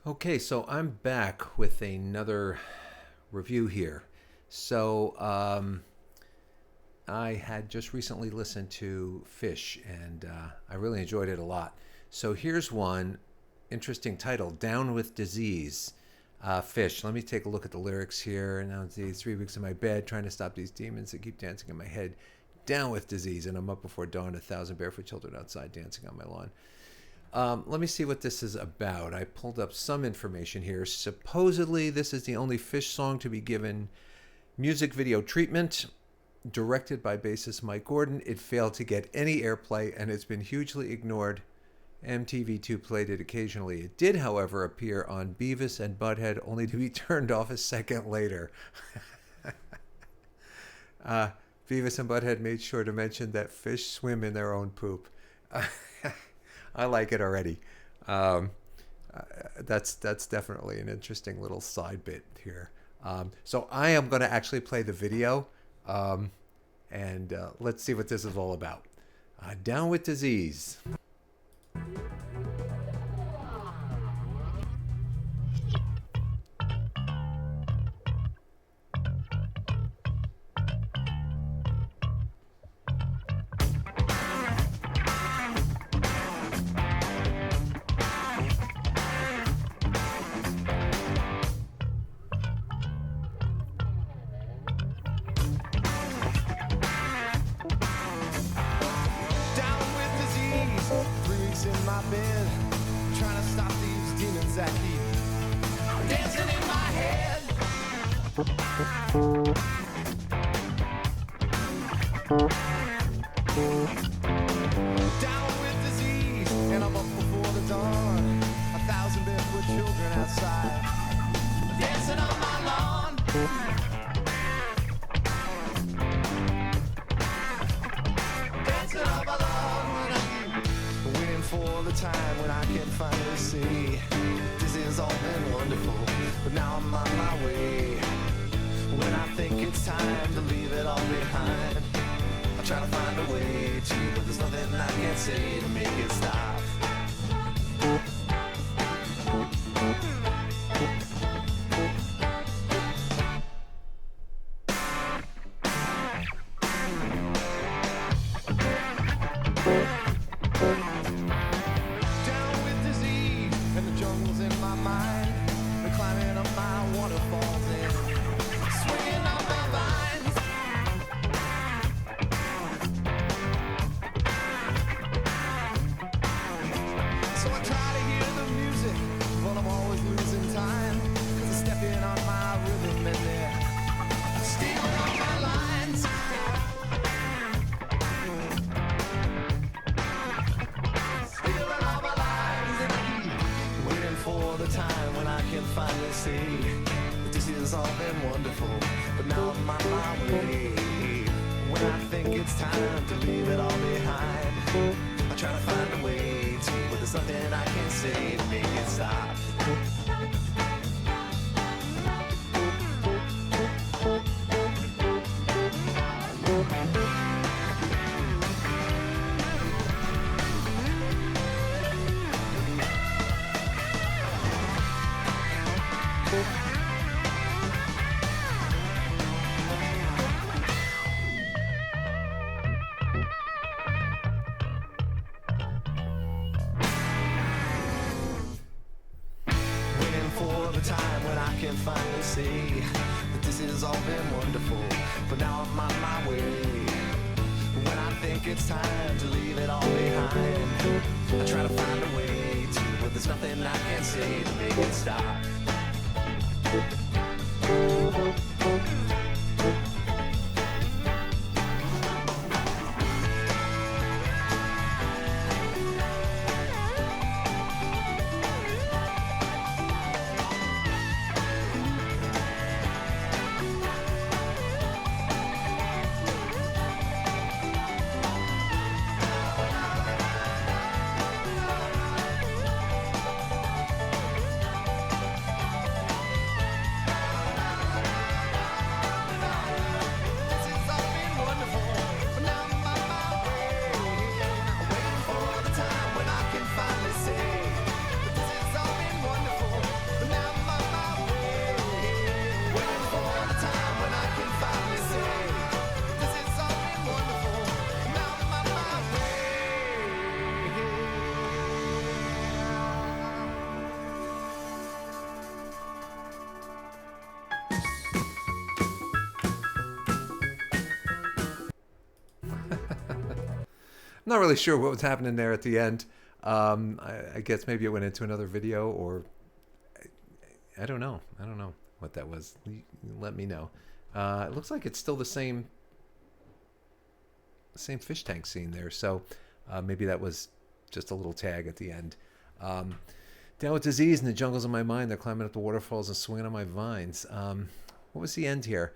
Okay, so I'm back with another review here. So I had just recently listened to Phish, and I really enjoyed it a lot. So here's one interesting title: "Down with Disease." Phish. Let me take a look at the lyrics here. And now it's 3 weeks in my bed, trying to stop these demons that keep dancing in my head. Down with disease, and I'm up before dawn. 1,000 barefoot children outside dancing on my lawn. Let me see what this is about. I pulled up some information here. Supposedly, this is the only Phish song to be given music video treatment. Directed by bassist Mike Gordon, it failed to get any airplay and it's been hugely ignored. MTV2 played it occasionally. It did, however, appear on Beavis and Butthead, only to be turned off a second later. Beavis and Butthead made sure to mention that fish swim in their own poop. I like it already. That's definitely an interesting little side bit here. So I am going to actually play the video, and let's see what this is all about. Down with disease. In my bed, trying to stop these demons that keep dancing in my head. Down with disease, and I'm up before the dawn. 1,000 barefoot children outside, dancing on my lawn. Dancing on my lawn. Waiting for the time when I can finally see this has all been wonderful, but now I'm on my way. When I think it's time to leave it all behind, I try to find a way to, but there's nothing I can say to make it stop. Finally see that this has all been wonderful, but now I'm on my way. When I think it's time to leave it all behind, I try to find a way to, but there's nothing I can say to make it stop. Time when I can finally see that this has all been wonderful, but now I'm on my way. When I think it's time to leave it all behind, I try to find a way to, but there's nothing I can say to make it stop. not really sure what was happening there at the end. I guess maybe it went into another video, or I don't know. I don't know what that was. You let me know. It looks like it's still the same fish tank scene there. So maybe that was just a little tag at the end. Down with disease in the jungles of my mind. They're climbing up the waterfalls and swinging on my vines. What was the end here?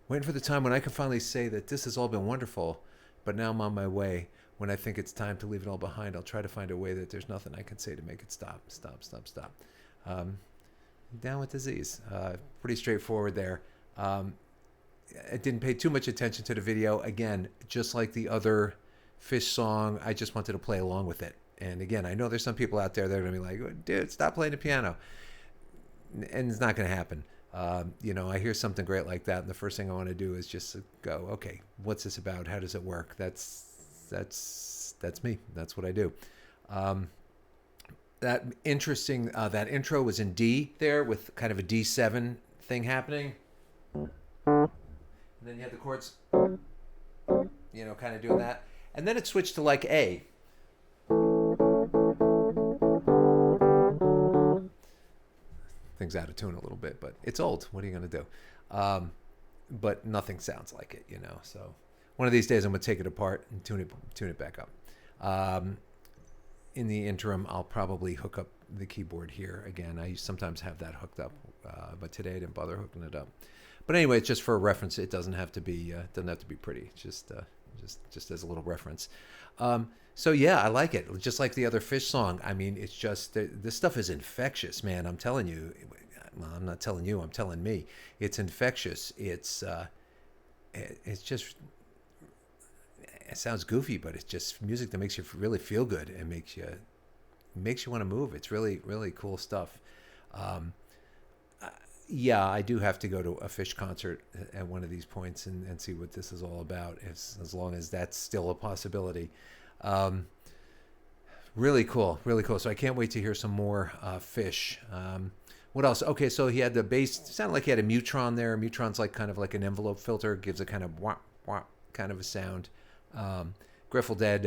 Waiting for the time when I can finally say that this has all been wonderful, but now I'm on my way. When I think it's time to leave it all behind, I'll try to find a way that there's nothing I can say to make it stop. Down with disease. Pretty straightforward there. I didn't pay too much attention to the video. Again, just like the other Phish song, I just wanted to play along with it. And again, I know there's some people out there that are going to be like, dude, stop playing the piano. And it's not going to happen. I hear something great like that, and the first thing I want to do is just go, okay, what's this about? How does it work? That's me. That's what I do. That intro was in D there with kind of a D7 thing happening. And then you had the chords, kind of doing that. And then it switched to like A. Things out of tune a little bit, but it's old. What are you going to do? But nothing sounds like it, So one of these days I'm going to take it apart and tune it back up. In the interim, I'll probably hook up the keyboard here again. I sometimes have that hooked up, but today I didn't bother hooking it up. But anyway, it's just for a reference. It doesn't have to be pretty. It's just as a little reference. So yeah, I like it. Just like the other Phish song. I mean, it's just this stuff is infectious, man. I'm telling you. Well, I'm not telling you. I'm telling me. It's infectious. It's just. It sounds goofy, but it's just music that makes you really feel good and makes you want to move. It's really, really cool stuff. Yeah, I do have to go to a Phish concert at one of these points and see what this is all about, as long as that's still a possibility. Really cool, really cool. So I can't wait to hear some more Phish. What else? Okay, so he had the bass. It sounded like he had a Mutron there. Mutron's like kind of like an envelope filter, gives a kind of wah wah kind of a sound. Grateful Dead,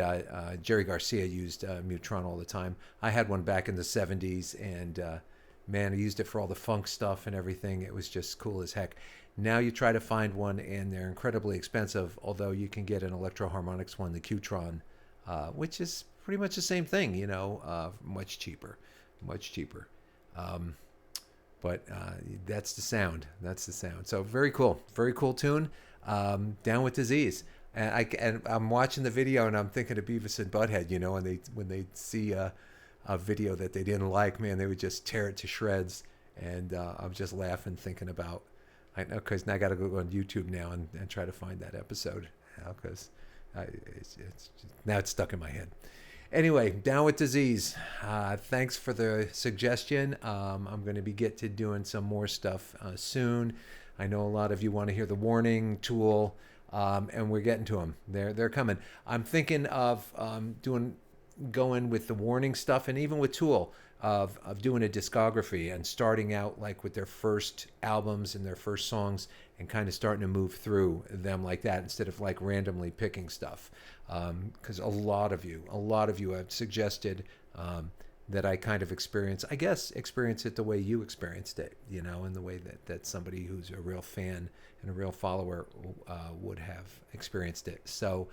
Jerry Garcia used Mutron all the time. I had one back in the 70s, and man, I used it for all the funk stuff and everything. It was just cool as heck. Now you try to find one, and they're incredibly expensive, although you can get an Electro Harmonix one, the Qtron, which is pretty much the same thing, much cheaper. But that's the sound. So very cool tune. Down with Disease. And I'm watching the video and I'm thinking of Beavis and Butthead, when they see a video that they didn't like, man, they would just tear it to shreds. And I'm just laughing, thinking about, I know, because now I got to go on YouTube now and try to find that episode, because now it's stuck in my head. Anyway, Down with Disease. Thanks for the suggestion. I'm going to get to doing some more stuff soon. I know a lot of you want to hear the Warning, Tool. And we're getting to them. They're coming. I'm thinking of going with the Warning stuff, and even with Tool, of doing a discography and starting out like with their first albums and their first songs, and kind of starting to move through them like that, instead of like randomly picking stuff. Because a lot of you have suggested that I kind of experience it the way you experienced it, in the way that somebody who's a real fan and a real follower would have experienced it. So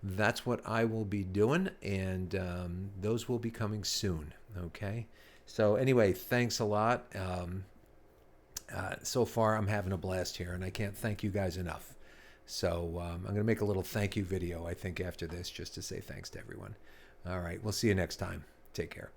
that's what I will be doing, and those will be coming soon. Okay. So anyway, thanks a lot. So far, I'm having a blast here, and I can't thank you guys enough. So I'm going to make a little thank you video, I think, after this, just to say thanks to everyone. All right. We'll see you next time. Take care.